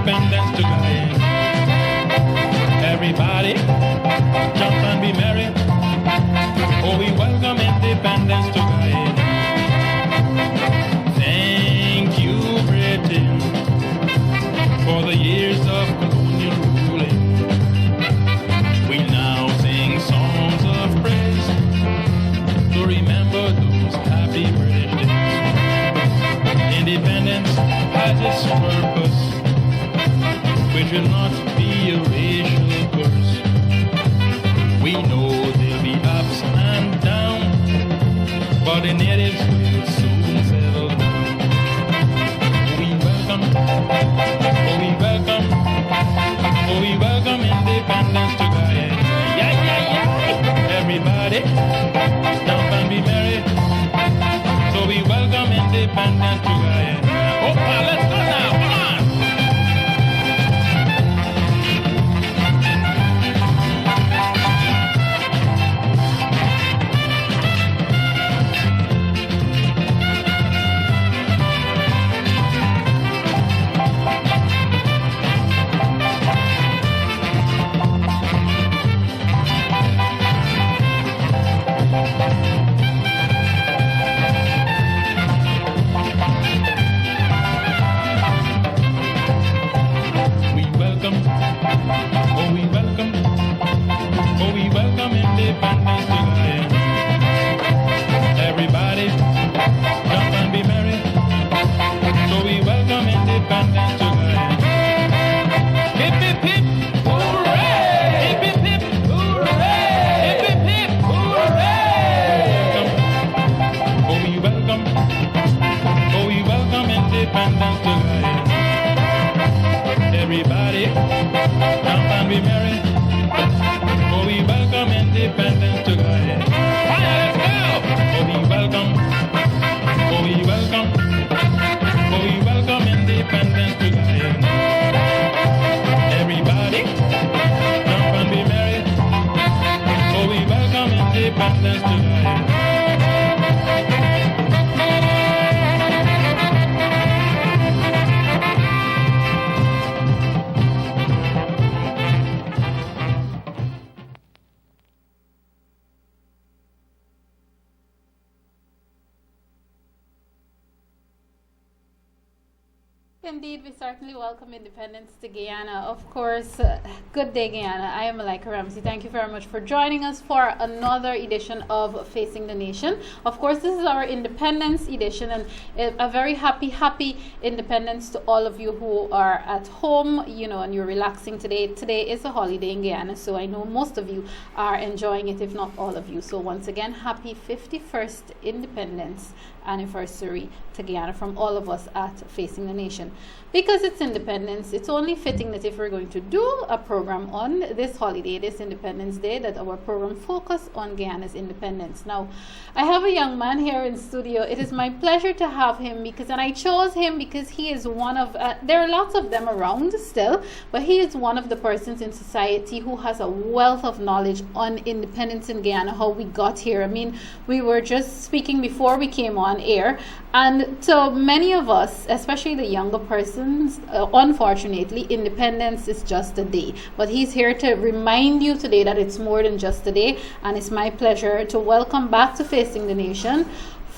independence to Guyana. Everybody, jump and be merry. Oh, we welcome independence to Guyana. Thank you, Britain, for the years of colonial ruling. We now sing songs of praise to remember those happy British days. Independence has its purpose, which will not be a racial curse. We know there'll be ups and downs, but the natives will soon settle down. We welcome, oh we welcome, oh we welcome independence to Guyana. Yeah, yeah, yeah. Everybody, jump and be merry. So we welcome independence to Guyana. Oh, let's go now, come on. Independence to Guyana. Everybody, jump and be merry. So we welcome independence to Guyana. Hip hip hip, hooray! Hip hip hip, hooray! Hip hip hip, hooray! Oh we welcome independence to Guyana. Everybody, jump and be merry. Oh, we welcome independence to Guyana. Let's go! Oh, we welcome. Oh, we welcome. Oh, we welcome independence to Guyana. Everybody, jump and be merry. Oh, we welcome independence to Guyana. Indeed, we certainly welcome independence to Guyana. Of course, good day, Guyana. I am Malika Ramsey. Thank you very much for joining us for another edition of Facing the Nation. Of course, this is our Independence edition, and a very happy independence to all of you who are at home, and you're relaxing today. Today is a holiday in Guyana, so I know most of you are enjoying it, if not all of you. So once again, happy 51st Independence anniversary to Guyana from all of us at Facing the Nation. Because it's independence, it's only fitting that if we're going to do a program on this holiday, this Independence Day, that our program focus on Guyana's independence. Now, I have a young man here in studio. It is my pleasure to have him and I chose him because he is one of, there are lots of them around still, but he is one of the persons in society who has a wealth of knowledge on independence in Guyana, how we got here. I mean, we were just speaking before we came on air, and to many of us, especially the younger persons, unfortunately, independence is just a day. But he's here to remind you today that it's more than just a day, and it's my pleasure to welcome back to Facing the Nation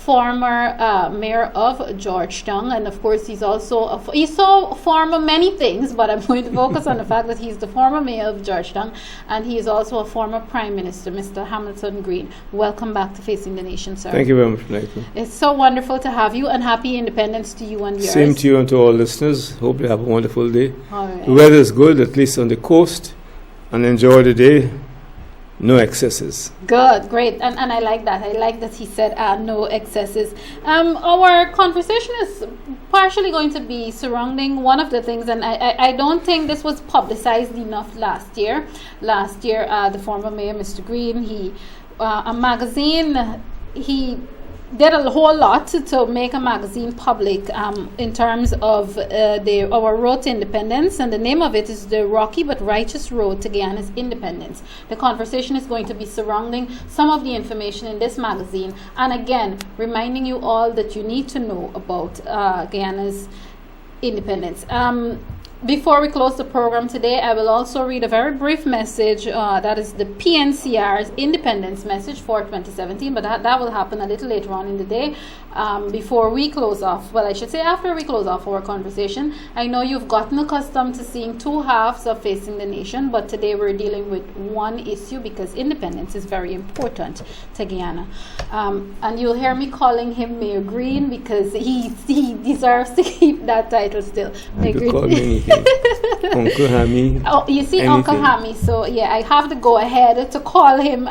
former mayor of Georgetown, and of course he's also he's so former many things, but I'm going to focus on the fact that he's the former mayor of Georgetown, and he is also a former prime minister, Mr. Hamilton Green. Welcome back to Facing the Nation, sir. Thank you very much, Malika. It's so wonderful to have you, and happy independence to you and yours. Same to you and to all listeners. Hope you have a wonderful day. All right. The weather is good, at least on the coast, and enjoy the day. No excesses. Good, great, and I like that. I like that he said no excesses. Our conversation is partially going to be surrounding one of the things, and I don't think this was publicized enough last year. Last year, the former mayor, Mr. Green, a magazine, he did a whole lot to make a magazine public in terms of our road to independence, and the name of it is The Rocky but Righteous Road to Guyana's Independence. The conversation is going to be surrounding some of the information in this magazine, and again, reminding you all that you need to know about Guyana's independence. Before we close the program today, I will also read a very brief message. That is the PNCR's independence message for 2017, but that will happen a little later on in the day. Before we close off, well, I should say after we close off our conversation. I know you've gotten accustomed to seeing two halves of Facing the Nation, but today we're dealing with one issue because independence is very important to Guyana. And you'll hear me calling him Mayor Green because he deserves to keep that title still. Mayor Green. Uncle Hammy. Oh, you see, anything. Uncle Hammy. So yeah, I have to go ahead to call him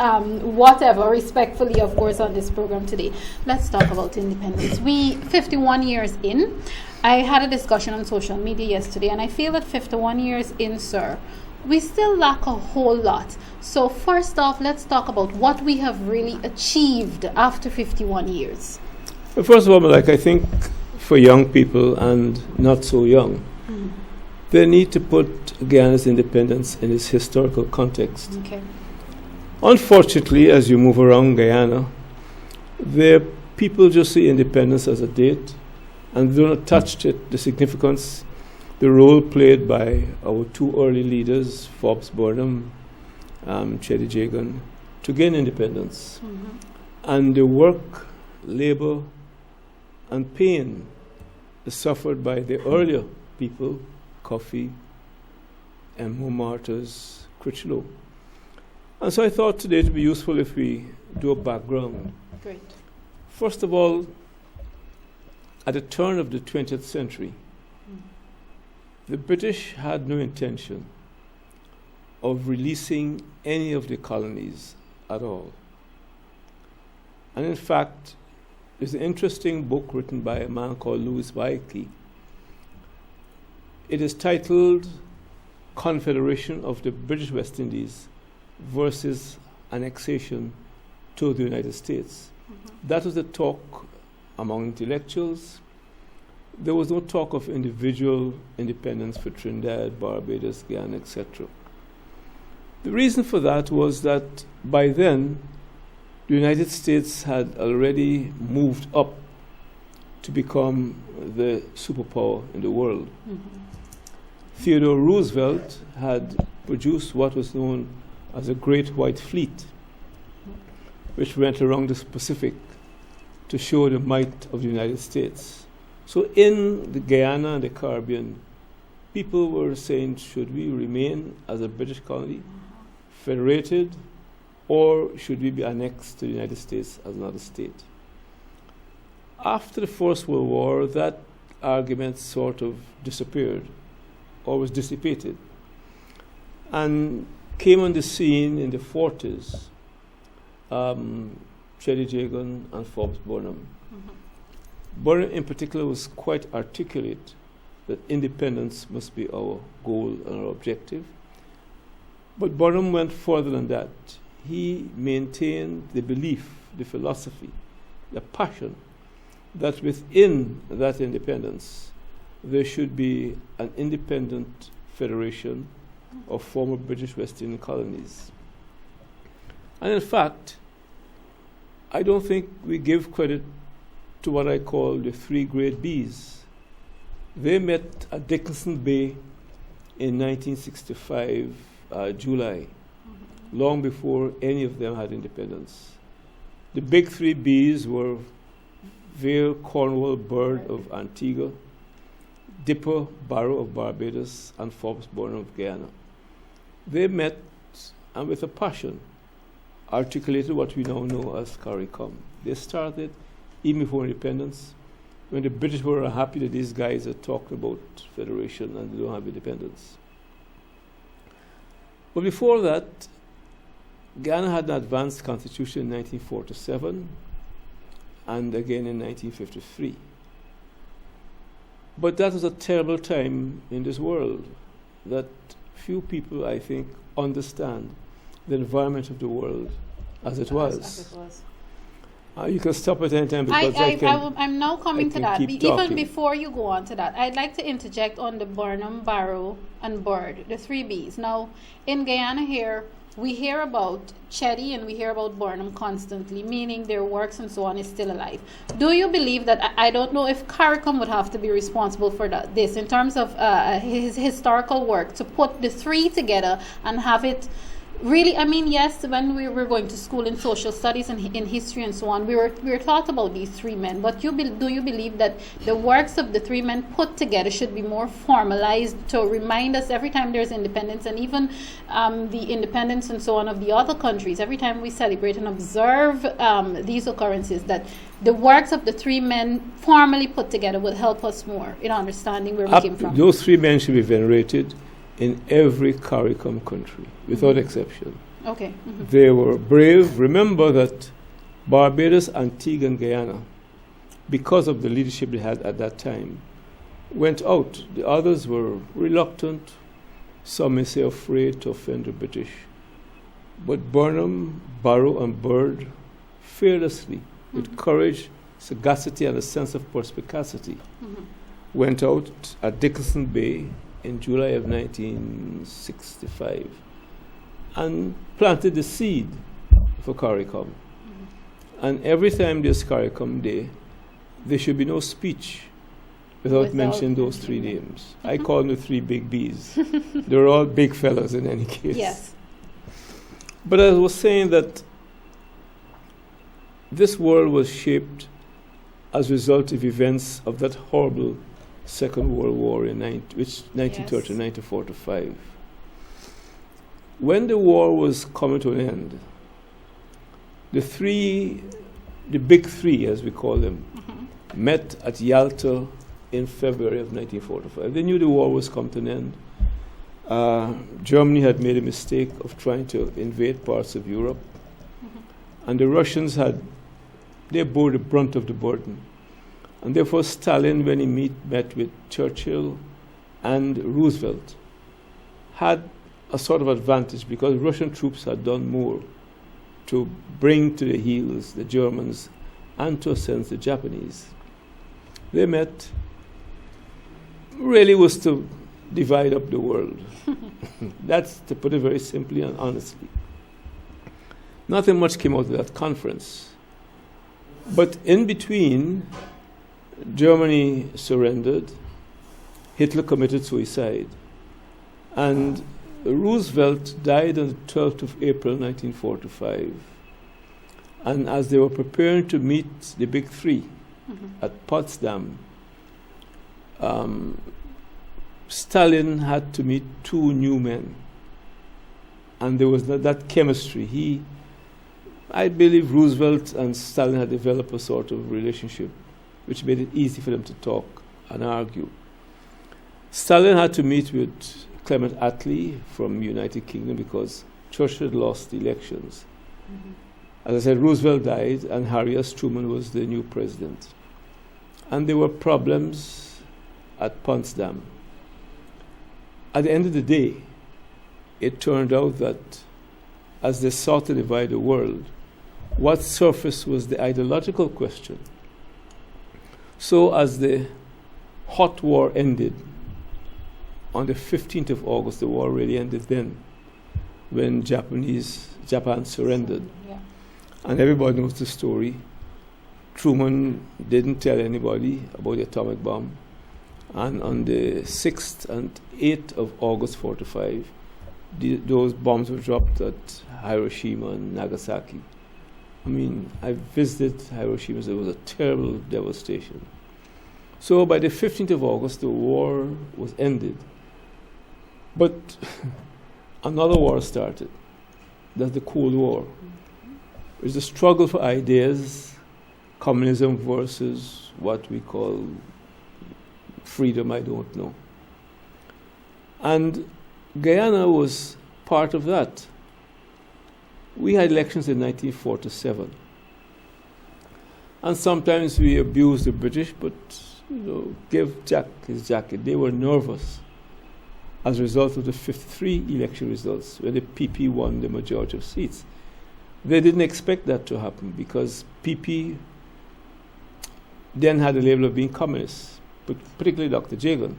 whatever, respectfully, of course, on this program today. Let's talk about independence. 51 years in. I had a discussion on social media yesterday, and I feel that 51 years in, sir, we still lack a whole lot. So first off, let's talk about what we have really achieved after 51 years. Well, first of all, I think for young people and not so young, they need to put Guyana's independence in its historical context. Okay. Unfortunately, as you move around Guyana, people just see independence as a date and do not touch the significance, the role played by our two early leaders, Forbes Burnham, Chedi Jagan, to gain independence. And the work, labor, and pain suffered by the earlier people, Coffee, M. Martyrs, Critchlow. And so I thought today it would be useful if we do a background. Great. First of all, at the turn of the 20th century, the British had no intention of releasing any of the colonies at all. And in fact, there's an interesting book written by a man called Louis Baiki. It is titled Confederation of the British West Indies versus Annexation to the United States. That was a talk among intellectuals. There was no talk of individual independence for Trinidad, Barbados, Guyana, etc. The reason for that was that by then, the United States had already moved up to become the superpower in the world. Theodore Roosevelt had produced what was known as a Great White Fleet, which went around the Pacific to show the might of the United States. So in the Guyana and the Caribbean, people were saying, should we remain as a British colony, federated, or should we be annexed to the United States as another state? After the First World War, that argument sort of disappeared, or was dissipated, and came on the scene in the 40s, Chedi Jagan and Forbes Burnham. Burnham in particular was quite articulate that independence must be our goal and our objective. But Burnham went further than that. He maintained the belief, the philosophy, the passion that within that independence there should be an independent federation of former British West Indian colonies. And in fact, I don't think we give credit to what I call the three great Bs. They met at Dickinson Bay in 1965, July, long before any of them had independence. The big three Bs were Vale Cornwall Bird of Antigua, Dipper Barrow of Barbados, and Forbes Burnham of Guyana. They met and with a passion articulated what we now know as CARICOM. They started even before independence, when the British were unhappy that these guys had talked about federation and they don't have independence. But before that, Guyana had an advanced constitution in 1947 and again in 1953. But that was a terrible time in this world that few people, I think, understand the environment of the world as it was. You can stop at any time because I'm now coming to that. Even talking. Before you go on to that, I'd like to interject on the Burnham, Barrow, and Bird, the three Bs. Now, in Guyana here, we hear about Chetty and we hear about Burnham constantly, meaning their works and so on is still alive. Do you believe that, I don't know if CARICOM would have to be responsible for this in terms of his historical work, to put the three together and have it really, I mean, yes, when we were going to school in social studies and in history and so on, we were taught about these three men. But do you believe that the works of the three men put together should be more formalized to remind us every time there's independence, and even the independence and so on of the other countries, every time we celebrate and observe these occurrences, that the works of the three men formally put together will help us more in understanding where we came from? Those three men should be venerated in every CARICOM country, without exception. Okay. They were brave. Remember that Barbados, Antigua, and Guyana, because of the leadership they had at that time, went out. The others were reluctant, some may say afraid to offend the British. But Burnham, Barrow, and Byrd fearlessly, with courage, sagacity, and a sense of perspicacity, went out at Dickinson Bay in July of 1965 and planted the seed for CARICOM. And every time there's CARICOM Day, there should be no speech without mentioning those three names. I call them the three big Bs. They're all big fellas in any case. Yes. But I was saying that this world was shaped as a result of events of that horrible Second World War in 1930, 1945. When the war was coming to an end, the big three, as we call them, met at Yalta in February of 1945. They knew the war was coming to an end. Germany had made a mistake of trying to invade parts of Europe, and the Russians they bore the brunt of the burden. And therefore Stalin, when he met with Churchill and Roosevelt, had a sort of advantage because Russian troops had done more to bring to the heels the Germans and to a sense the Japanese. They met, really was to divide up the world. That's to put it very simply and honestly. Nothing much came out of that conference. But in between, Germany surrendered, Hitler committed suicide, and Roosevelt died on the 12th of April 1945. And as they were preparing to meet the big three at Potsdam, Stalin had to meet two new men. And there was that chemistry. I believe Roosevelt and Stalin had developed a sort of relationship which made it easy for them to talk and argue. Stalin had to meet with Clement Attlee from United Kingdom because Churchill had lost the elections. As I said, Roosevelt died and Harry S. Truman was the new president. And there were problems at Potsdam. At the end of the day, it turned out that as they sought to divide the world, what surfaced was the ideological question. So as the hot war ended, on the 15th of August, the war really ended then, when Japan surrendered. Yeah. And everybody knows the story. Truman didn't tell anybody about the atomic bomb. And on the 6th and 8th of August 45, those bombs were dropped at Hiroshima and Nagasaki. I mean, I visited Hiroshima, so it was a terrible devastation. So by the 15th of August, the war was ended. But another war started. That's the Cold War. It was a struggle for ideas, communism versus what we call freedom, I don't know. And Guyana was part of that. We had elections in 1947. And sometimes we abused the British, but give Jack his jacket. They were nervous as a result of the 53 election results, where the PP won the majority of seats. They didn't expect that to happen because PP then had the label of being communist, but particularly Dr. Jagan.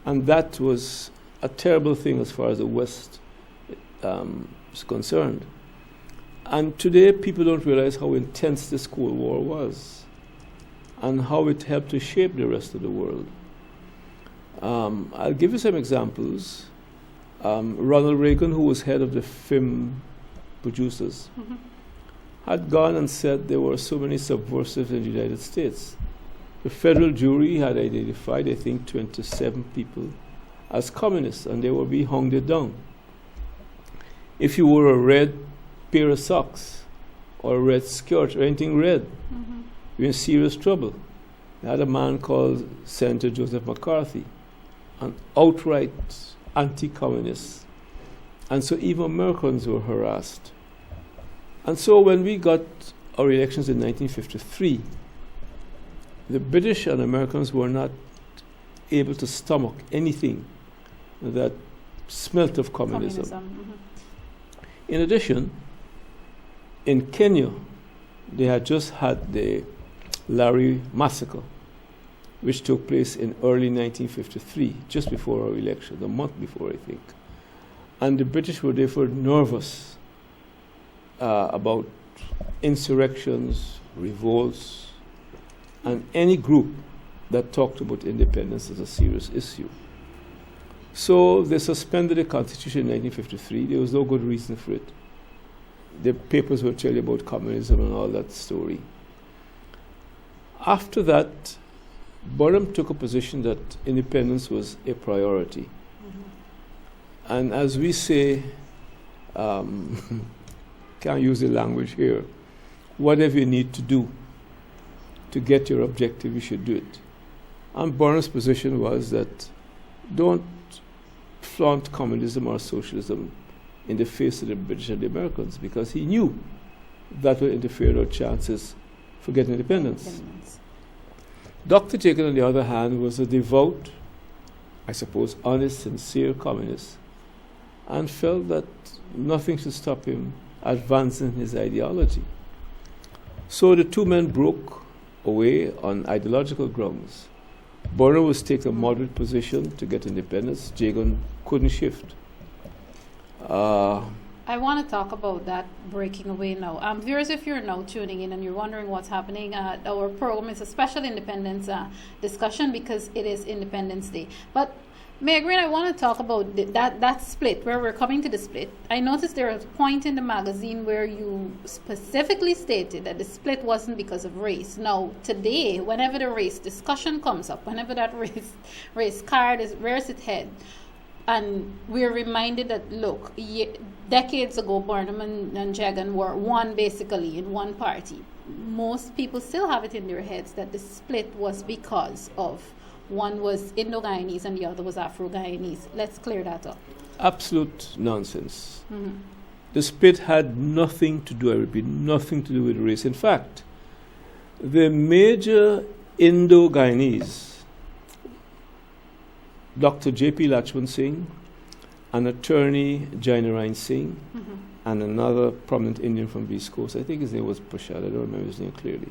And that was a terrible thing as far as the West is concerned. And today, people don't realize how intense this Cold War was and how it helped to shape the rest of the world. I'll give you some examples. Ronald Reagan, who was head of the film producers, had gone and said there were so many subversives in the United States. The federal jury had identified, I think, 27 people as communists, and they were being hounded down. If you wore a red pair of socks or a red skirt or anything red, you're in serious trouble. They had a man called Senator Joseph McCarthy, an outright anti-communist. And so even Americans were harassed. And so when we got our elections in 1953, the British and Americans were not able to stomach anything that smelt of communism. In addition, in Kenya, they had just had the Larry massacre, which took place in early 1953, just before our election, a month before, I think. And the British were therefore nervous about insurrections, revolts, and any group that talked about independence as a serious issue. So they suspended the Constitution in 1953. There was no good reason for it. The papers will tell you about communism and all that story. After that, Burnham took a position that independence was a priority. And as we say, can't use the language here, whatever you need to do to get your objective, you should do it. And Burnham's position was that don't flaunt communism or socialism in the face of the British and the Americans, because he knew that would interfere with our chances for getting independence. Dr. Jekyll, on the other hand, was a devout, I suppose, honest, sincere communist, and felt that nothing should stop him advancing his ideology. So the two men broke away on ideological grounds. Burnham was taking a moderate position to get independence. Jekyll couldn't shift. I want to talk about that breaking away now. Viewers, if you're now tuning in and you're wondering what's happening, our program is a special independence discussion because it is Independence Day. But Mayor Green, I want to talk about that split, where we're coming to the split. I noticed there was a point in the magazine where you specifically stated that the split wasn't because of race. Now, today, whenever the race discussion comes up, whenever that race card rears its head, and we're reminded that, look, decades ago, Burnham and Jegan were one, basically, in one party. Most people still have it in their heads that the split was because of one was Indo-Guyanese and the other was Afro-Guyanese. Let's clear that up. Absolute nonsense. The split had nothing to do, I repeat, nothing to do with race. In fact, the major Indo-Guyanese, Dr. J.P. Lachman Singh, an attorney, Jainarine Singh, and another prominent Indian from the East Coast, I think his name was Prashad, I don't remember his name clearly.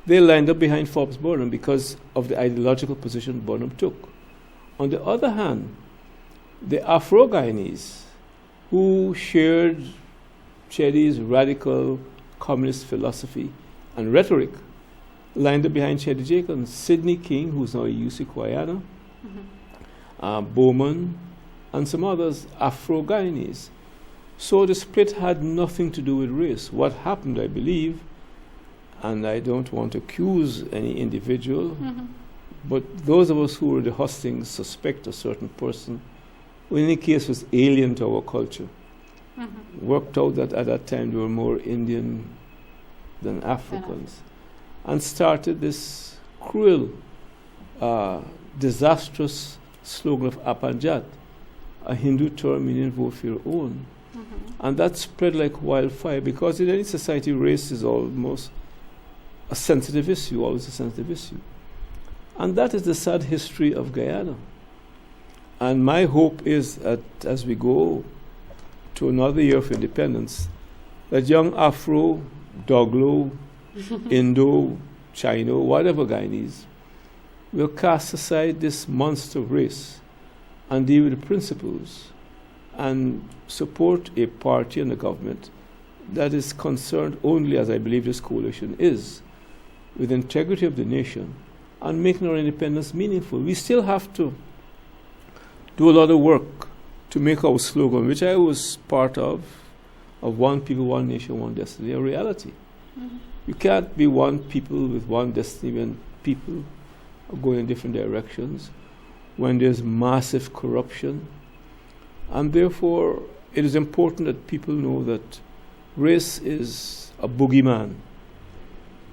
They lined up behind Forbes Burnham because of the ideological position Burnham took. On the other hand, the Afro-Guyanese, who shared Chedi's radical communist philosophy and rhetoric, lined up behind Chedi Jenkins. Sidney King, who's now a UC Guyana, Bowman, and some others, Afro-Guyanese. So the split had nothing to do with race. What happened, I believe, and I don't want to accuse any individual, but those of us who were the hustings suspect a certain person who in any case was alien to our culture. Worked out that at that time they were more Indian than Africans, and started this cruel, disastrous slogan of Apanjat, a Hindu term meaning vote for your own. And that spread like wildfire, because in any society race is almost a sensitive issue, always a sensitive issue. And that is the sad history of Guyana. And my hope is that as we go to another year of independence, that young Afro, Doglo, Indo, Chino, whatever Guyanese, will cast aside this monster of race and deal with the principles and support a party and a government that is concerned only, as I believe this coalition is, with the integrity of the nation and making our independence meaningful. We still have to do a lot of work to make our slogan, which I was part of one people, one nation, one destiny, a reality. Mm-hmm. You can't be one people with one destiny when people are going in different directions, when there's massive corruption. And therefore, it is important that people know that race is a boogeyman,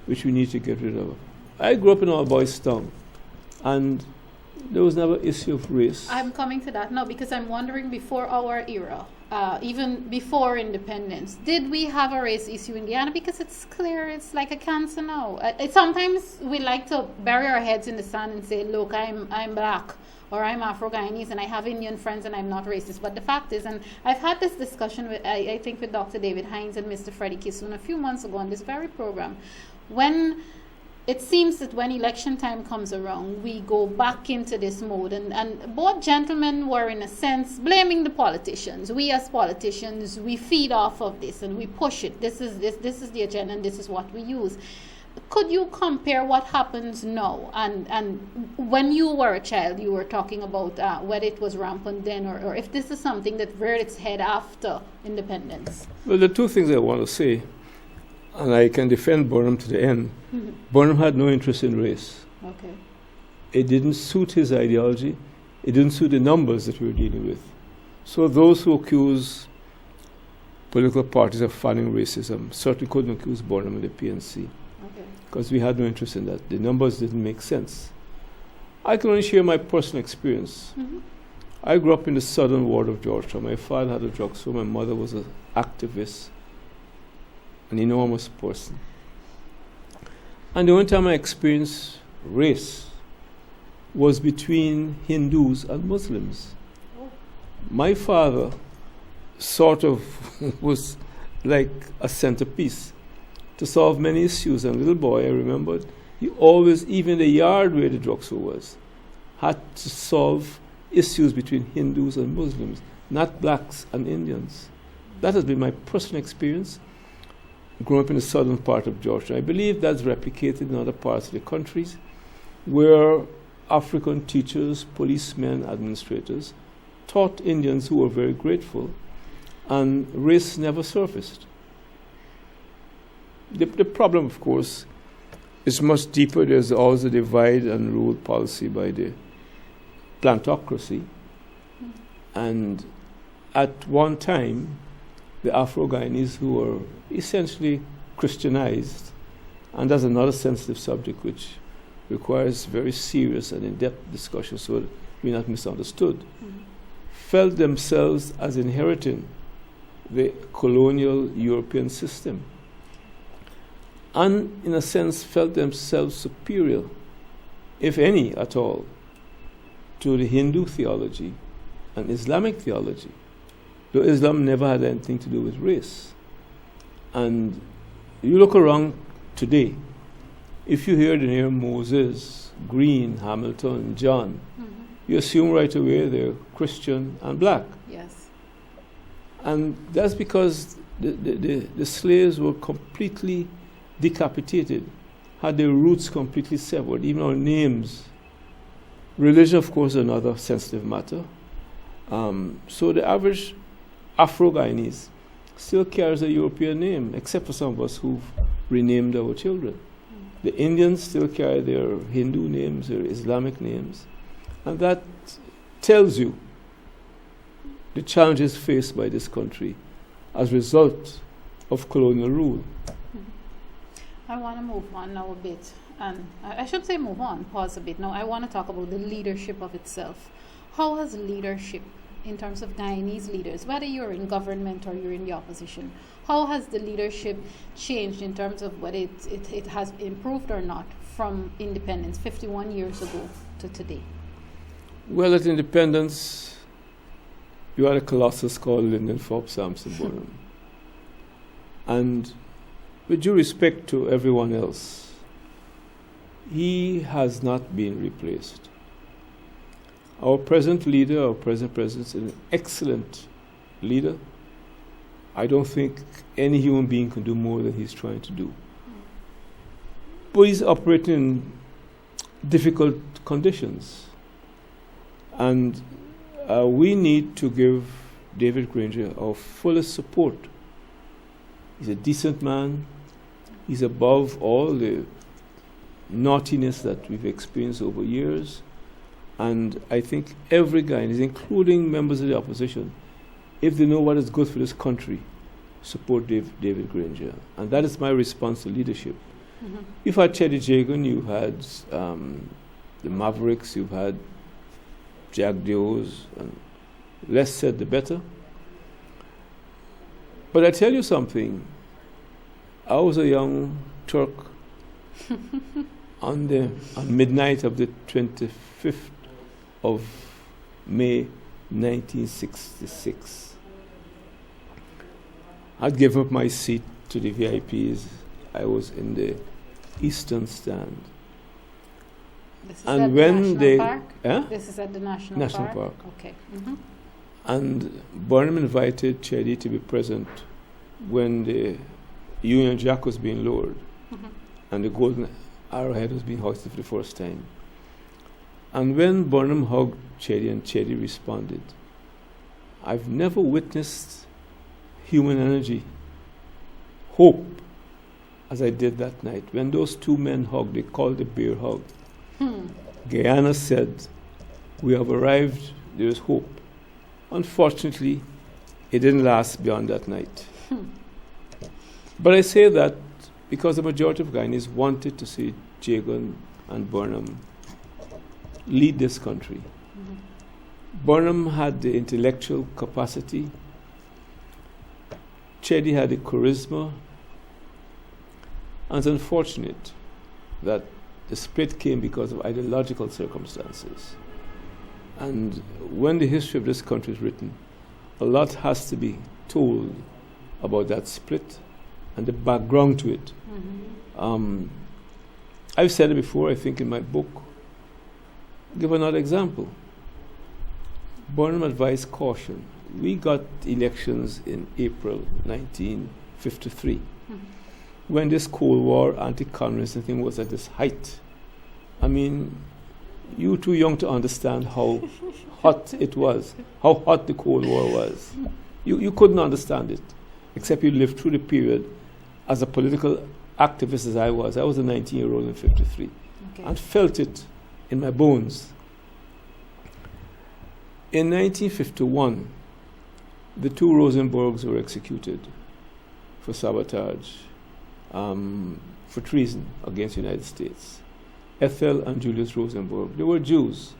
which we need to get rid of. I grew up in all boys town, and there was never issue of race. I'm coming to that now because I'm wondering, before our era, even before independence, did we have a race issue in Guyana? Because it's clear it's like a cancer now. Sometimes we like to bury our heads in the sand and say, look, I'm black, or I'm Afro-Guyanese, and I have Indian friends, and I'm not racist. But the fact is, and I've had this discussion with, I think, with Dr. David Hines and Mr. Freddie Kisoon a few months ago on this very program, when it seems that when election time comes around, we go back into this mode. And both gentlemen were, in a sense, blaming the politicians. We as politicians, we feed off of this and we push it. This is the agenda and this is what we use. Could you compare what happens now and when you were a child, you were talking about whether it was rampant then or if this is something that reared its head after independence? Well, the two things I want to say, and I can defend Burnham to the end. Mm-hmm. Burnham had no interest in race. Okay. It didn't suit his ideology. It didn't suit the numbers that we were dealing with. So those who accuse political parties of funding racism certainly couldn't accuse Burnham and the PNC. Because we had no interest in that. The numbers didn't make sense. I can only share my personal experience. Mm-hmm. I grew up in the southern ward of Georgetown. My father had a drugstore. My mother was an activist, an enormous person. And the only time I experienced race was between Hindus and Muslims. Oh. My father sort of was like a centerpiece to solve many issues. And little boy, I remembered, he always, even the yard where the drugstore was, had to solve issues between Hindus and Muslims, not blacks and Indians. That has been my personal experience growing up in the southern part of Georgia. I believe that's replicated in other parts of the countries where African teachers, policemen, administrators taught Indians who were very grateful, and race never surfaced. The problem, of course, is much deeper. There's always a divide and rule policy by the plantocracy. And at one time, the Afro-Guyanese who were essentially Christianized, and that's another sensitive subject which requires very serious and in-depth discussion so that we're not misunderstood, felt themselves as inheriting the colonial European system, and in a sense felt themselves superior, if any at all, to the Hindu theology and Islamic theology, though Islam never had anything to do with race. And you look around today, if you hear the name Moses, Green, Hamilton, John, you assume right away they're Christian and black. Yes. And that's because the slaves were completely decapitated, had their roots completely severed, even our names. Religion, of course, is another sensitive matter. So the average Afro-Guyanese still carries a European name, except for some of us who've renamed our children. The Indians still carry their Hindu names, their Islamic names. And that tells you the challenges faced by this country as a result of colonial rule. I want to move on now a bit. And I should say move on, pause a bit. Now I want to talk about the leadership of itself. How has leadership, in terms of Guyanese leaders, whether you're in government or you're in the opposition, how has the leadership changed in terms of whether it has improved or not from independence 51 years ago to today? Well, at independence, you had a colossus called Lyndon Forbes Sampson Burnham. And with due respect to everyone else, he has not been replaced. Our present leader, our present president, is an excellent leader. I don't think any human being can do more than he's trying to do. But he's operating in difficult conditions. And we need to give David Granger our fullest support. He's a decent man. He's above all the naughtiness that we've experienced over years. And I think every Guyanese, including members of the opposition, if they know what is good for this country, support David Granger. And that is my response to leadership. Mm-hmm. You've had Chedi Jagan, you've had the Mavericks, you've had Jack Deos, and less said the better. But I tell you something, I was a young Turk on midnight of the 25th of May 1966. I'd give up my seat to the VIPs. I was in the eastern stand. This is and at when the National Park? Eh? This is at the National Park. Okay. Mm-hmm. And Burnham invited Chedi to be present when the Union Jack was being lowered, mm-hmm. and the golden arrowhead was being hoisted for the first time. And when Burnham hugged Chedi and Chedi responded, I've never witnessed human energy, hope, as I did that night. When those two men hugged, they called it a bear hug. Guyana said, we have arrived, there is hope. Unfortunately, it didn't last beyond that night. But I say that because the majority of Guyanese wanted to see Jagan and Burnham lead this country. Mm-hmm. Burnham had the intellectual capacity. Chedi had the charisma. And it's unfortunate that the split came because of ideological circumstances. And when the history of this country is written, a lot has to be told about that split and the background to it. Mm-hmm. I've said it before, I think in my book. Give another example. Burnham advised caution. We got elections in April 1953, mm-hmm. when this Cold War, anti-communist thing was at its height. I mean, you too young to understand how hot it was, how hot the Cold War was. You couldn't understand it, except you lived through the period as a political activist as I was. I was a 19-year-old in 53, okay. and felt it in my bones. In 1951, the two Rosenbergs were executed for sabotage, for treason against the United States. Ethel and Julius Rosenberg, they were Jews.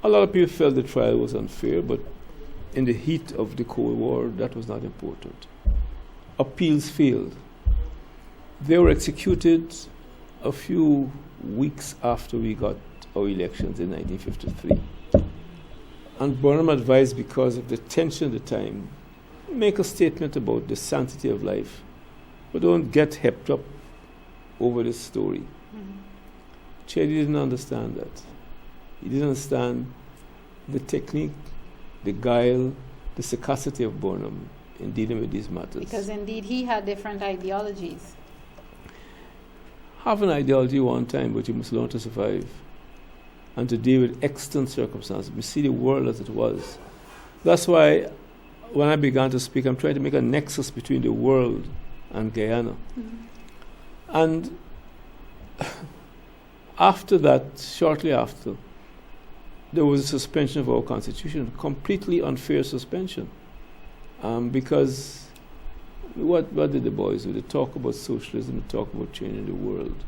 A lot of people felt the trial was unfair, but in the heat of the Cold War, that was not important. Appeals failed. They were executed a few weeks after we got our elections in 1953. And Burnham advised, because of the tension at the time, make a statement about the sanctity of life, but don't get hepped up over this story. Mm-hmm. Chedi didn't understand that. He didn't understand the technique, the guile, the sagacity of Burnham in dealing with these matters. Because indeed he had different ideologies. Have an ideology one time, but you must learn to survive and to deal with extant circumstances. We see the world as it was. That's why when I began to speak, I'm trying to make a nexus between the world and Guyana. Mm-hmm. And after that, shortly after, there was a suspension of our constitution, completely unfair suspension. Because what did the boys do? They talk about socialism, they talk about changing the world.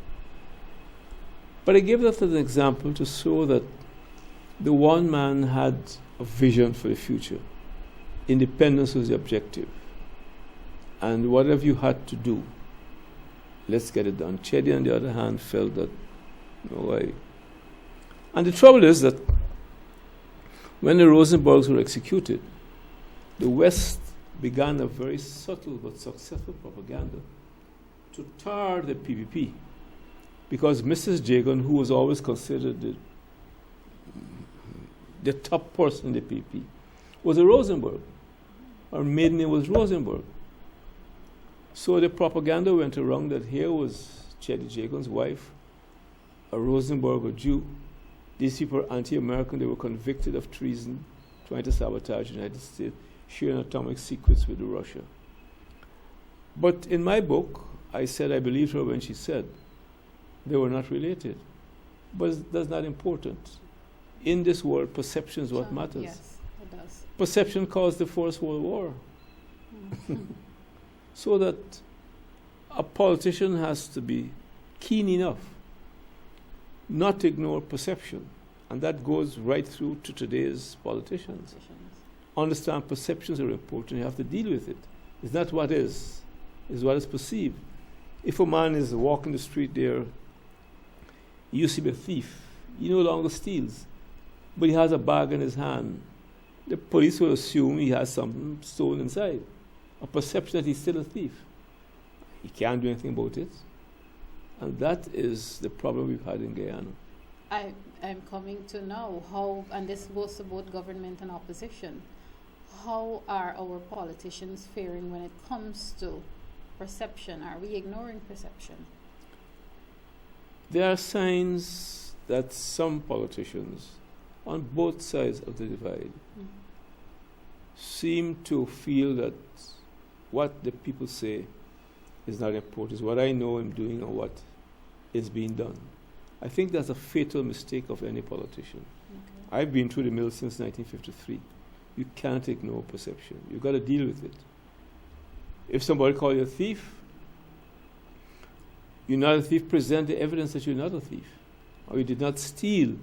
But I gave that as an example to show that the one man had a vision for the future. Independence was the objective. And whatever you had to do, let's get it done. Chedi, on the other hand, felt that, no way. And the trouble is that when the Rosenbergs were executed, the West began a very subtle but successful propaganda to tar the PPP. Because Mrs. Jagan, who was always considered the top person in the PPP, was a Rosenberg. Her maiden name was Rosenberg. So the propaganda went around that here was Chetty Jagan's wife, a Rosenberg, a Jew. These people were anti-American. They were convicted of treason, trying to sabotage the United States, sharing atomic secrets with Russia. But in my book, I said I believed her when she said they were not related. But that's not important. In this world, perception is what matters. Yes, it does. Perception caused the First World War. So that a politician has to be keen enough not to ignore perception. And that goes right through to today's politicians. Understand perceptions are important. You have to deal with it. It's not what is, it's what is perceived. If a man is walking the street there, he used to be a thief. He no longer steals, but he has a bag in his hand. The police will assume he has something stolen inside. A perception that he's still a thief. He can't do anything about it. And that is the problem we've had in Guyana. I'm coming to know how, and this goes to both government and opposition, how are our politicians faring when it comes to perception? Are we ignoring perception? There are signs that some politicians on both sides of the divide seem to feel that what the people say is not important. It's what I know I'm doing or what is being done. I think that's a fatal mistake of any politician. Okay. I've been through the mill since 1953. You can't ignore perception. You've got to deal with it. If somebody calls you a thief, you're not a thief, present the evidence that you're not a thief. Or you did not steal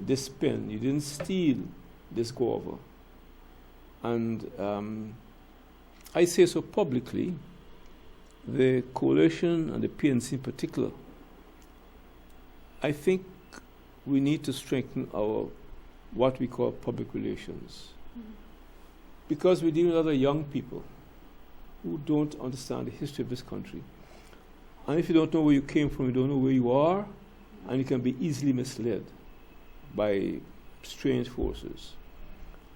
this pen. You didn't steal this guava. And I say so publicly. The coalition and the PNC in particular, I think we need to strengthen our what we call public relations. Because we deal with other young people who don't understand the history of this country. And if you don't know where you came from, you don't know where you are, and you can be easily misled by strange forces.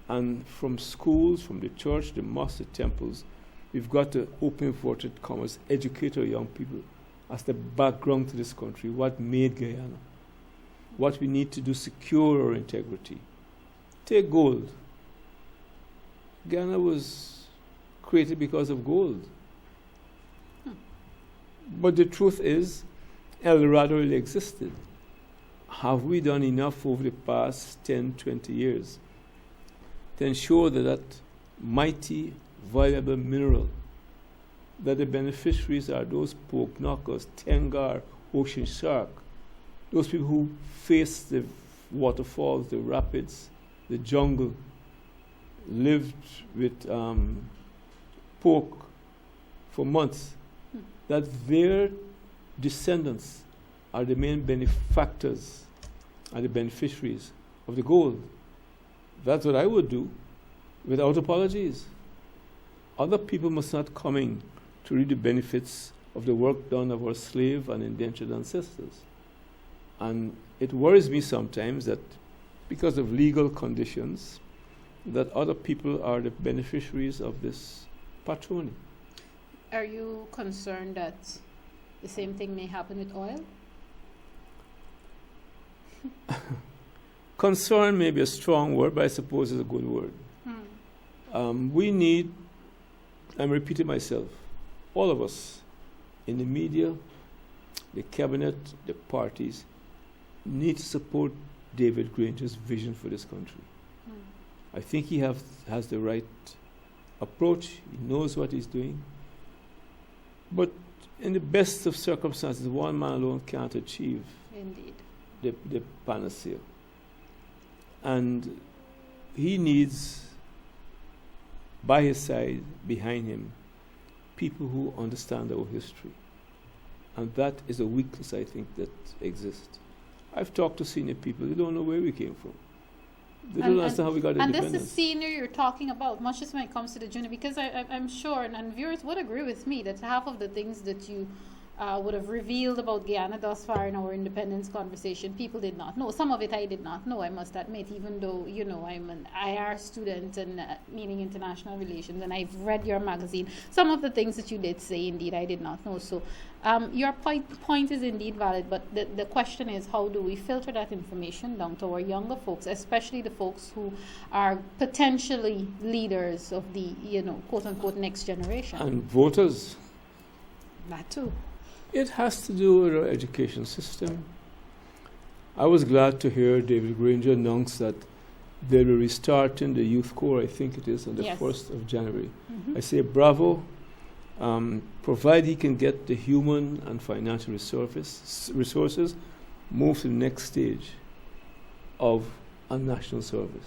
And from schools, from the church, the mosques, the temples, we've got to, open inverted commas, educate our young people as the background to this country, what made Guyana, what we need to do to secure our integrity. Take gold. Guyana was created because of gold. But the truth is, El Dorado really existed. Have we done enough over the past 10, 20 years to ensure that that mighty, valuable mineral, that the beneficiaries are those pork knockers, tengar, ocean shark, those people who face the waterfalls, the rapids, the jungle, lived with pork for months, that their descendants are the main benefactors and the beneficiaries of the gold. That's what I would do without apologies. Other people must not come in to reap the benefits of the work done of our slave and indentured ancestors. And it worries me sometimes that because of legal conditions, that other people are the beneficiaries of this patrimony. Are you concerned that the same thing may happen with oil? Concern may be a strong word, but I suppose it's a good word. We need, I'm repeating myself, all of us in the media, the cabinet, the parties, need to support David Granger's vision for this country. I think he has the right approach. He knows what he's doing. But in the best of circumstances, one man alone can't achieve Indeed. the panacea. And he needs, by his side, behind him, people who understand our history. And that is a weakness, I think, that exists. I've talked to senior people. They don't know where we came from. They don't understand how we got independence. And this is senior you're talking about, much as when it comes to the junior, because I'm sure, and viewers would agree with me, that half of the things that you would have revealed about Guyana thus far in our independence conversation, people did not know. Some of it I did not know, I must admit, even though, I'm an IR student and meaning international relations, and I've read your magazine. Some of the things that you did say, indeed, I did not know. So your point is indeed valid, but the question is, how do we filter that information down to our younger folks, especially the folks who are potentially leaders of the, quote-unquote, next generation? And voters. That too. It has to do with our education system. I was glad to hear David Granger announce that they will restart in the youth corps, I think it is, on the 1st of January. I say bravo. Provide he can get the human and financial resources, move to the next stage of a national service.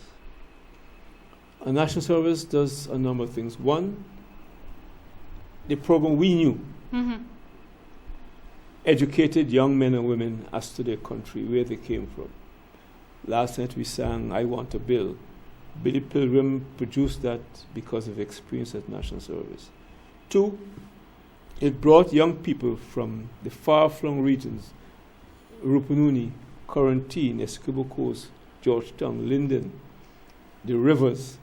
A national service does a number of things. One, the program we knew educated young men and women as to their country, where they came from. Last night we sang I Want a Bill. Billy Pilgrim produced that because of experience at national service. Two, it brought young people from the far-flung regions, Rupununi, Quarantine, Essequibo Coast, Georgetown, Linden, the rivers,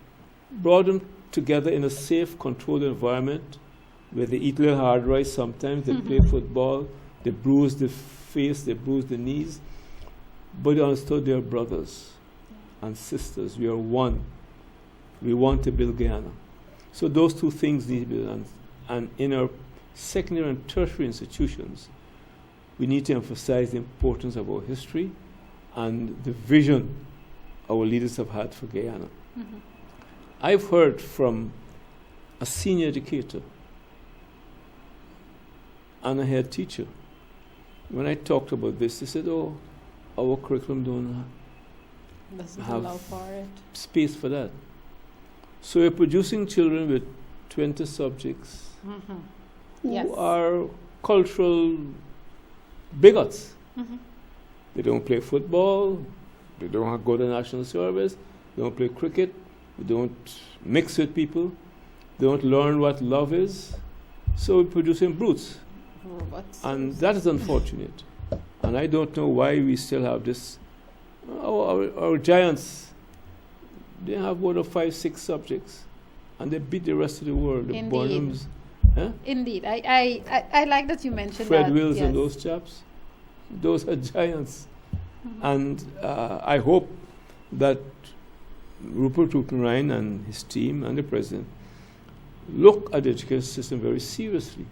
brought them together in a safe, controlled environment where they eat a little hard rice sometimes, they play football, they bruise the face, they bruise the knees, but they understood they are brothers and sisters. We are one. We want to build Guyana. So those two things need to be done. And in our secondary and tertiary institutions, we need to emphasize the importance of our history and the vision our leaders have had for Guyana. I've heard from a senior educator and a head teacher. When I talked about this, they said, our curriculum doesn't allow for it. Space for that. So we're producing children with 20 subjects who are cultural bigots. They don't play football, they don't go to national service, they don't play cricket, they don't mix with people, they don't learn what love is. So we're producing brutes. Robots. And that is unfortunate. And I don't know why we still have this. Our giants, they have more than 5, 6 subjects, and they beat the rest of the world. The Bonhams. Indeed. I like that you mentioned Fred that. Wills and those chaps. Those are giants. And I hope that Rupert Ryan and his team and the president look at the education system very seriously.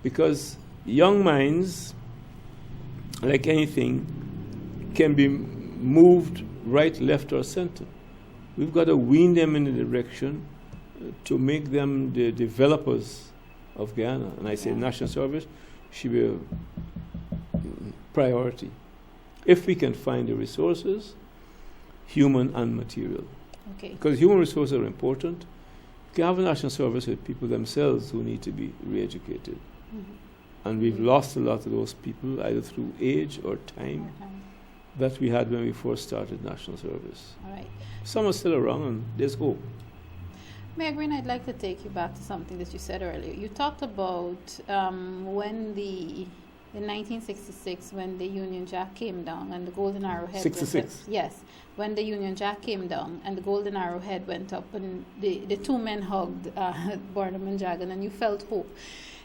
Because young minds, like anything, can be moved right, left, or center. We've got to wean them in the direction to make them the developers of Guyana. And I say national service should be a priority. If we can find the resources, human and material. Because human resources are important. You can have a national service with people themselves who need to be re-educated. And we've lost a lot of those people, either through age or time, that we had when we first started national service. All right. Some are still around, and there's hope. Mayor Green, I'd like to take you back to something that you said earlier. You talked about when in 1966, when the Union Jack came down and the Golden Arrowhead 66. When the Union Jack came down and the Golden Arrowhead went up and the two men hugged Barnum and Jagan, and you felt hope.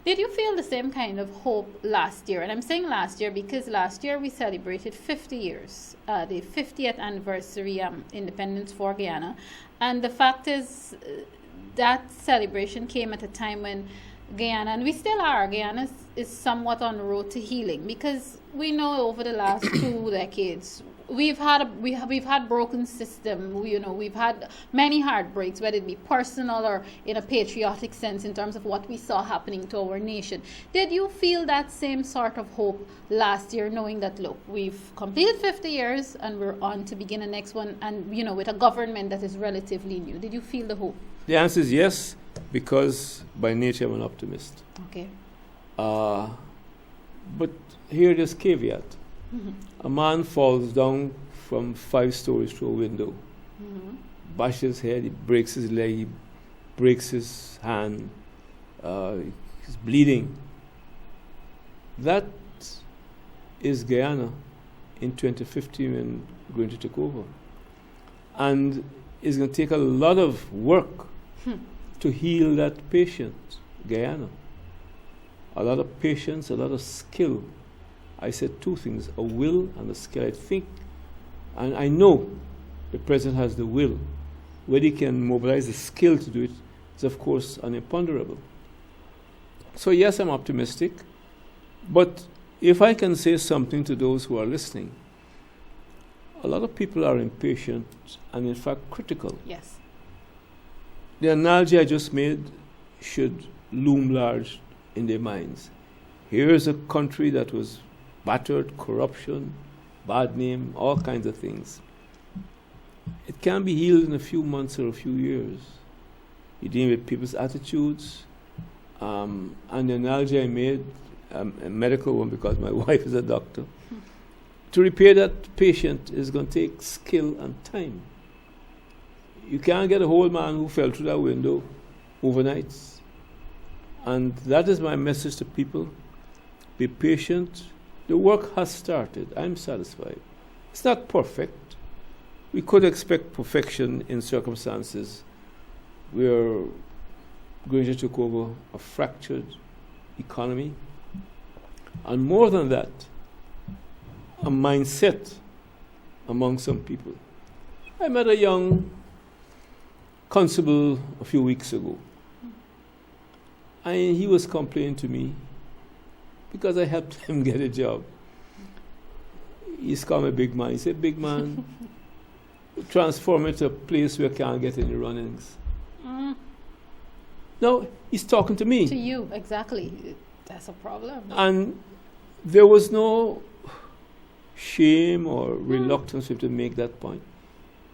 Did you feel the same kind of hope last year? And I'm saying last year because last year we celebrated 50 years, the 50th anniversary independence for Guyana. And the fact is that celebration came at a time when Guyana, and we still are, Guyana is somewhat on the road to healing, because we know over the last 2 decades we've had broken system. We've had many heartbreaks, whether it be personal or in a patriotic sense, in terms of what we saw happening to our nation. Did you feel that same sort of hope last year, knowing that, look, we've completed 50 years and we're on to begin the next one, and with a government that is relatively new? Did you feel the hope? The answer is yes, because by nature I'm an optimist. Okay. But here there's caveat. A man falls down from 5 stories through a window, bashes his head, he breaks his leg, he breaks his hand, he's bleeding. That is Guyana in 2015 when Granger took over. And it's going to take a lot of work to heal that patient, Guyana. A lot of patience, a lot of skill. I said two things, a will and a skill. I think, and I know the president has the will. Whether he can mobilize the skill to do it is, of course, an imponderable. So yes, I'm optimistic. But if I can say something to those who are listening, a lot of people are impatient and, in fact, critical. Yes. The analogy I just made should loom large in their minds. Here's a country that was battered, corruption, bad name, all kinds of things. It can be healed in a few months or a few years. You deal with people's attitudes. And the analogy I made, a medical one because my wife is a doctor, to repair that patient is going to take skill and time. You can't get a whole man who fell through that window overnight. And that is my message to people. Be patient. The work has started. I'm satisfied. It's not perfect. We could expect perfection in circumstances where Granger took over a fractured economy. And more than that, a mindset among some people. I met a young constable a few weeks ago, and he was complaining to me because I helped him get a job. He's called me big man. He said, big man, transform it to a place where I can't get any runnings. No, he's talking to me. To you, exactly. That's a problem. And there was no shame or reluctance to make that point.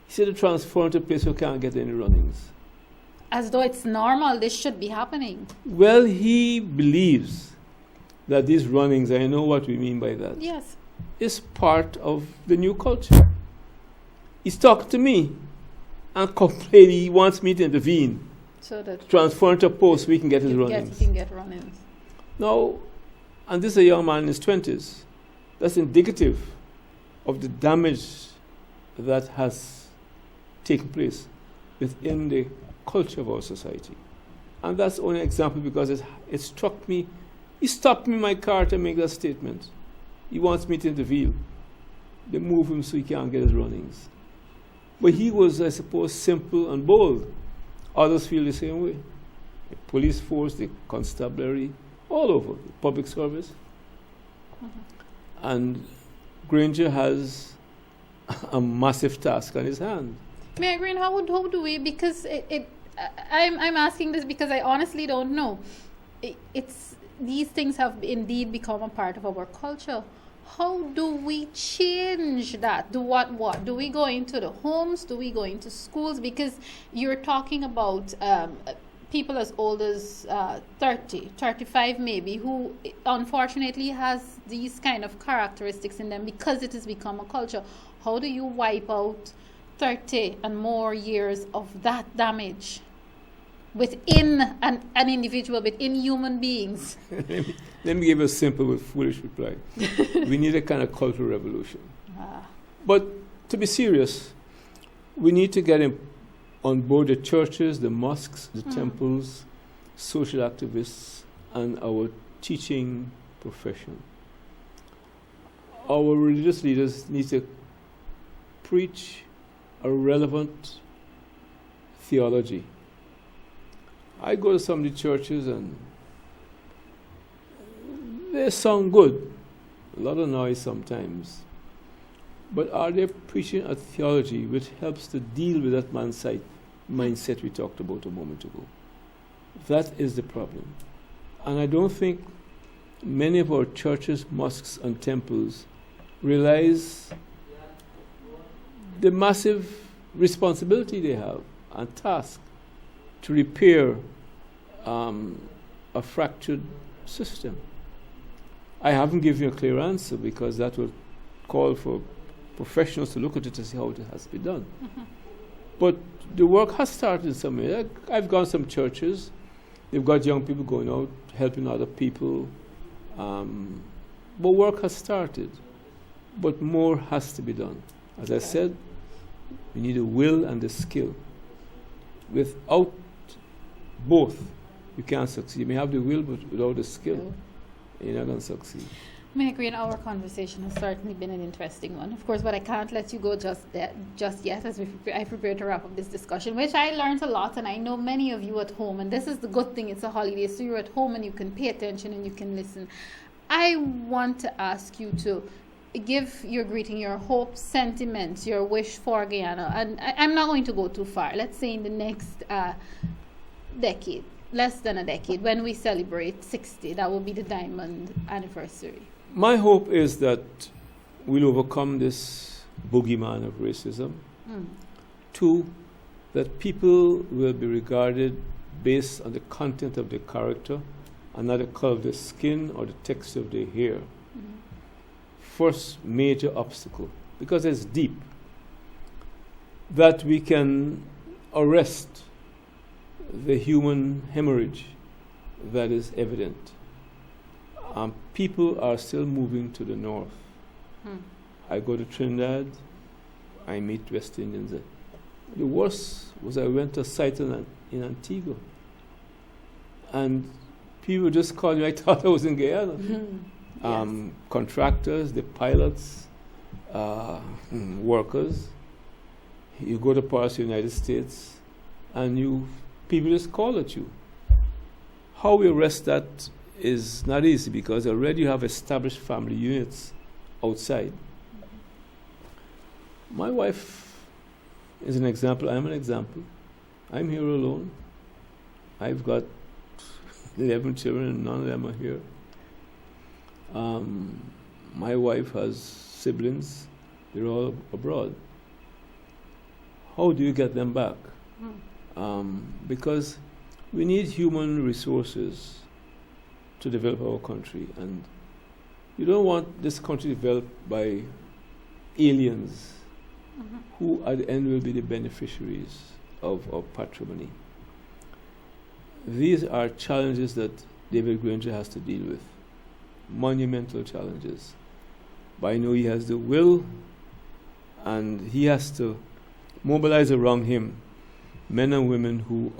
He said to transform to a place where I can't get any runnings. As though it's normal, this should be happening. Well, he believes that these runnings, I know what we mean by that, yes, is part of the new culture. He's talking to me and complaining he wants me to intervene. So that Transform to a post where he can get his runnings. He can get runnings. Now, and this is a young man in his 20s. That's indicative of the damage that has taken place within the culture of our society. And that's only an example because it struck me. He stopped me in my car to make that statement. He wants me to intervene. They move him so he can't get his runnings. But he was, I suppose, simple and bold. Others feel the same way. The police force, the constabulary, all over, the public service. And Granger has a massive task on his hand. Mayor Green, how do we, because I'm asking this because I honestly don't know. These things have indeed become a part of our culture. How do we change that? Do what? Do we go into the homes? Do we go into schools? Because you're talking about people as old as 30, 35 maybe, who unfortunately has these kind of characteristics in them because it has become a culture. How do you wipe out 30 and more years of that damage within an individual, within human beings? Let me give a simple but foolish reply. We need a kind of cultural revolution. But to be serious, we need to get on board the churches, the mosques, the temples, social activists, and our teaching profession. Our religious leaders need to preach a relevant theology. I go to some of the churches and they sound good. A lot of noise sometimes. But are they preaching a theology which helps to deal with that mindset we talked about a moment ago? That is the problem. And I don't think many of our churches, mosques, and temples realize the massive responsibility they have and task to repair a fractured system. I haven't given you a clear answer because that would call for professionals to look at it to see how it has to be done. But the work has started in some way. I've gone to some churches. They've got young people going out, helping other people. But work has started. But more has to be done. As I said, we need the will and the skill. Without both, you can't succeed. You may have the will, but without the skill, you're not going to succeed. I agree, and our conversation has certainly been an interesting one, of course, but I can't let you go just yet as I prepare to wrap up this discussion, which I learned a lot, and I know many of you at home, and this is the good thing, it's a holiday, so you're at home and you can pay attention and you can listen. I want to ask you to give your greeting, your hopes, sentiments, your wish for Guyana, and I'm not going to go too far. Let's say in the next decade, less than a decade, when we celebrate 60, that will be the diamond anniversary. My hope is that we'll overcome this boogeyman of racism. 2, that people will be regarded based on the content of their character and not the color of their skin or the texture of their hair. First major obstacle, because it's deep, that we can arrest the human hemorrhage that is evident. People are still moving to the north. I go to Trinidad, I meet West Indians. The worst was I went to a site in Antigua, and people just called me. I thought I was in Guyana. Contractors, the pilots, workers. You go to parts of the United States, and people just call at you. How we arrest that is not easy, because already you have established family units outside. My wife is an example. I'm an example. I'm here alone. I've got 11 children and none of them are here. My wife has siblings. They're all abroad. How do you get them back? Because we need human resources to develop our country, and you don't want this country developed by aliens who at the end will be the beneficiaries of patrimony. These are challenges that David Granger has to deal with, monumental challenges. But I know he has the will, and he has to mobilize around him men and women who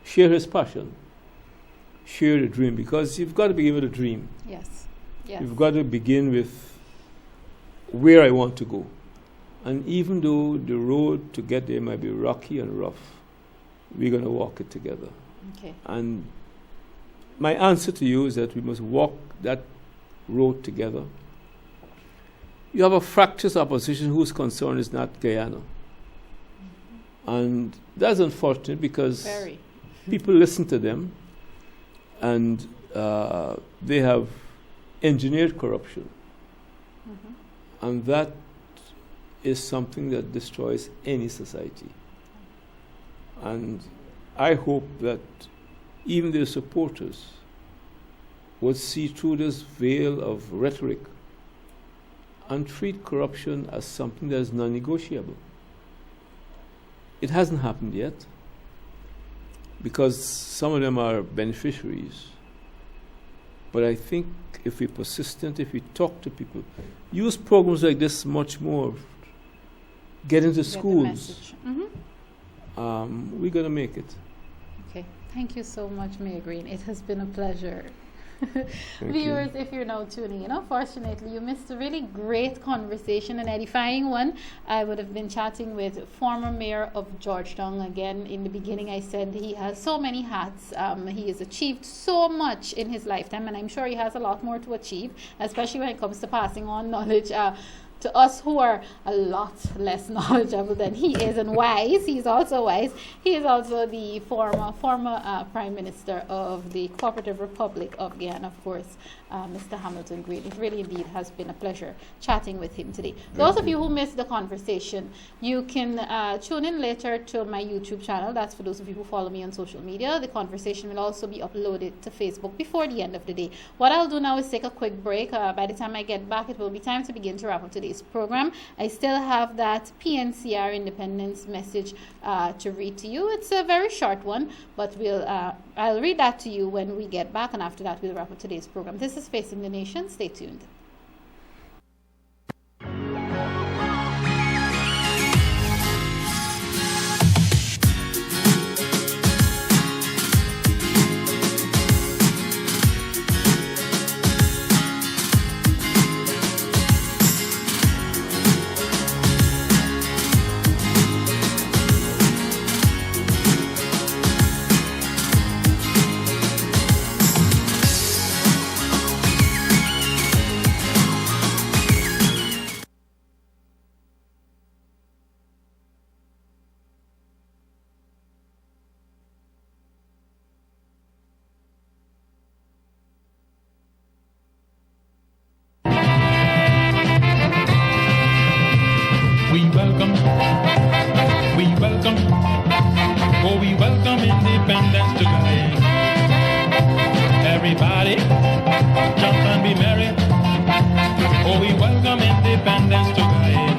share his passion, share the dream, because you've got to begin with a dream. Yes. You've got to begin with where I want to go. And even though the road to get there might be rocky and rough, we're going to walk it together. Okay. And my answer to you is that we must walk that road together. You have a fractious opposition whose concern is not Guyana. And that's unfortunate, because people listen to them, and they have engineered corruption. And that is something that destroys any society. And I hope that even their supporters would see through this veil of rhetoric and treat corruption as something that is non-negotiable. It hasn't happened yet, because some of them are beneficiaries. But I think if we're persistent, if we talk to people, use programs like this much more, get into schools, we're going to make it. Okay. Thank you so much, Mayor Green. It has been a pleasure. Viewers, if you're now tuning in, unfortunately you missed a really great conversation, an edifying one. I would have been chatting with former mayor of Georgetown. Again, in the beginning I said he has so many hats. He has achieved so much in his lifetime, and I'm sure he has a lot more to achieve, especially when it comes to passing on knowledge to us who are a lot less knowledgeable than he is, and wise. He's also wise. He is also the former Prime Minister of the Cooperative Republic of Guyana, of course, Mr. Hamilton Green. It really indeed has been a pleasure chatting with him today. Those of you who missed the conversation, you can tune in later to my YouTube channel. That's for those of you who follow me on social media. The conversation will also be uploaded to Facebook before the end of the day. What I'll do now is take a quick break. By the time I get back, it will be time to begin to wrap up today's today's program. I still have that PNCR independence message to read to you. It's a very short one, but I'll read that to you when we get back, and after that we'll wrap up today's program. This is Facing the Nation. Stay tuned. We welcome independence to Guyana. Everybody, jump and be merry. Oh, we welcome independence to Guyana.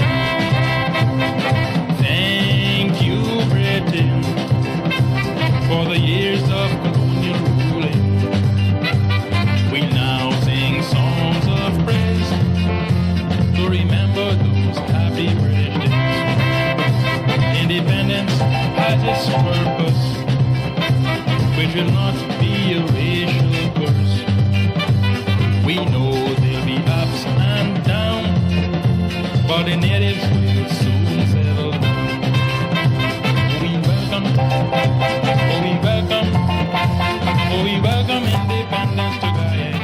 Thank you, Britain, for the years of colonial ruling. We now sing songs of praise to remember those happy British days. Independence has its purpose, which will not be a racial curse. We know there'll be ups and downs, but the natives will soon settle down. We welcome, oh we welcome, oh we welcome independence to Guyana.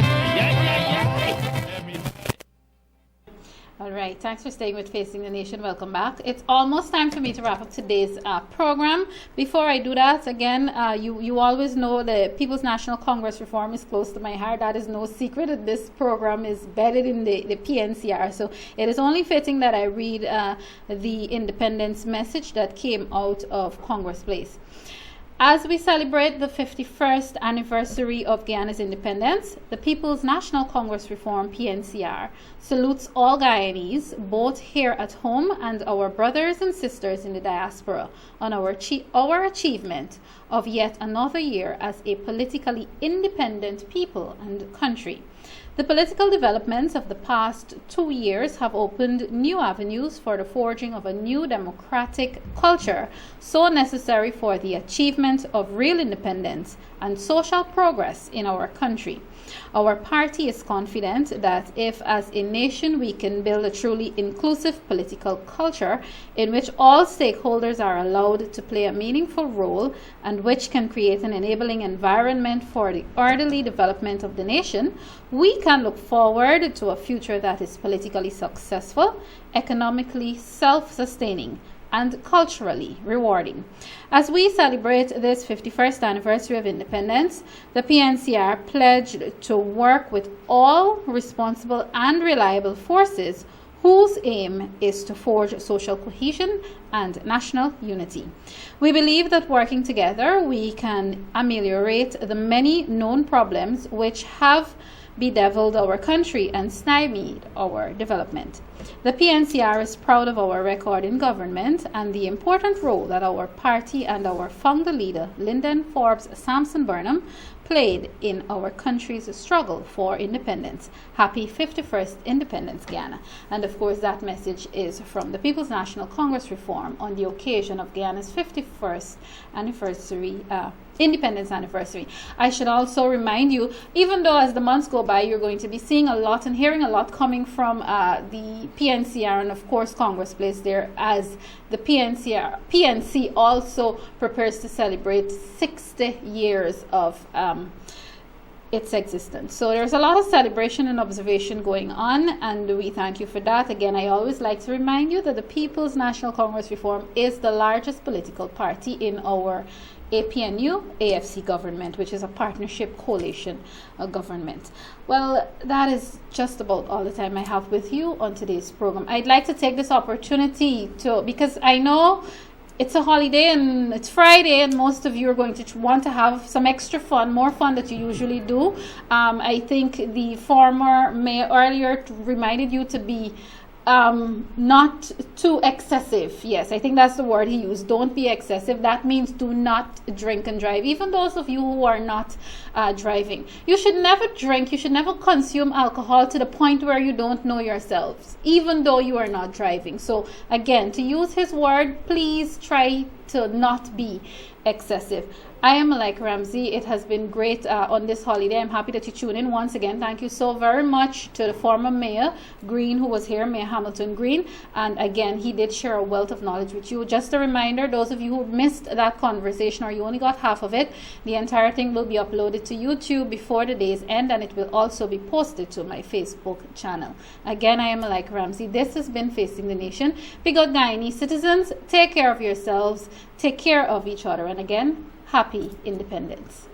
All right, thanks for staying with Facing the Nation. Welcome back. It's almost time for me to wrap up today's program. Before I do that, again, you always know the People's National Congress reform is close to my heart. That is no secret that this program is bedded in the PNCR. So it is only fitting that I read the independence message that came out of Congress Place. As we celebrate the 51st anniversary of Guyana's independence, the People's National Congress Reform, PNCR, salutes all Guyanese, both here at home and our brothers and sisters in the diaspora, on our achievement of yet another year as a politically independent people and country. The political developments of the past 2 years have opened new avenues for the forging of a new democratic culture so necessary for the achievement of real independence and social progress in our country. Our party is confident that if as a nation we can build a truly inclusive political culture in which all stakeholders are allowed to play a meaningful role and which can create an enabling environment for the orderly development of the nation, we can look forward to a future that is politically successful, economically self-sustaining, and culturally rewarding. As we celebrate this 51st anniversary of independence, the PNCR pledged to work with all responsible and reliable forces whose aim is to forge social cohesion and national unity. We believe that working together we can ameliorate the many known problems which have bedeviled our country and stymied our development. The PNCR is proud of our record in government and the important role that our party and our founder leader, Lyndon Forbes Sampson Burnham, played in our country's struggle for independence. Happy 51st Independence, Guyana. And of course, that message is from the People's National Congress Reform on the occasion of Guyana's 51st anniversary, independence anniversary. I should also remind you, even though as the months go by, you're going to be seeing a lot and hearing a lot coming from the PNCR and of course Congress Place there, as the PNC also prepares to celebrate 60 years of its existence. So there's a lot of celebration and observation going on, and we thank you for that. Again, I always like to remind you that the People's National Congress Reform is the largest political party in our APNU+AFC government, which is a partnership coalition government. Well, that is just about all the time I have with you on today's program. I'd like to take this opportunity because I know it's a holiday and it's Friday and most of you are going to want to have some extra fun, more fun that you usually do. I think the former mayor earlier reminded you to be not too excessive. Yes, I think that's the word he used. Don't be excessive. That means do not drink and drive. Even those of you who are not driving, you should never drink. You should never consume alcohol to the point where you don't know yourselves, even though you are not driving. So again, to use his word, please try to not be excessive. I am Malika Ramsey. It has been great on this holiday. I'm happy that you tuned in once again. Thank you so very much to the former Mayor Green who was here, Mayor Hamilton Green. And again, he did share a wealth of knowledge with you. Just a reminder, those of you who missed that conversation or you only got half of it, the entire thing will be uploaded to YouTube before the day's end, and it will also be posted to my Facebook channel. Again, I am Malika Ramsey. This has been Facing the Nation. Big up Guyanese citizens. Take care of yourselves. Take care of each other. And again, happy independence.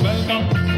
Welcome.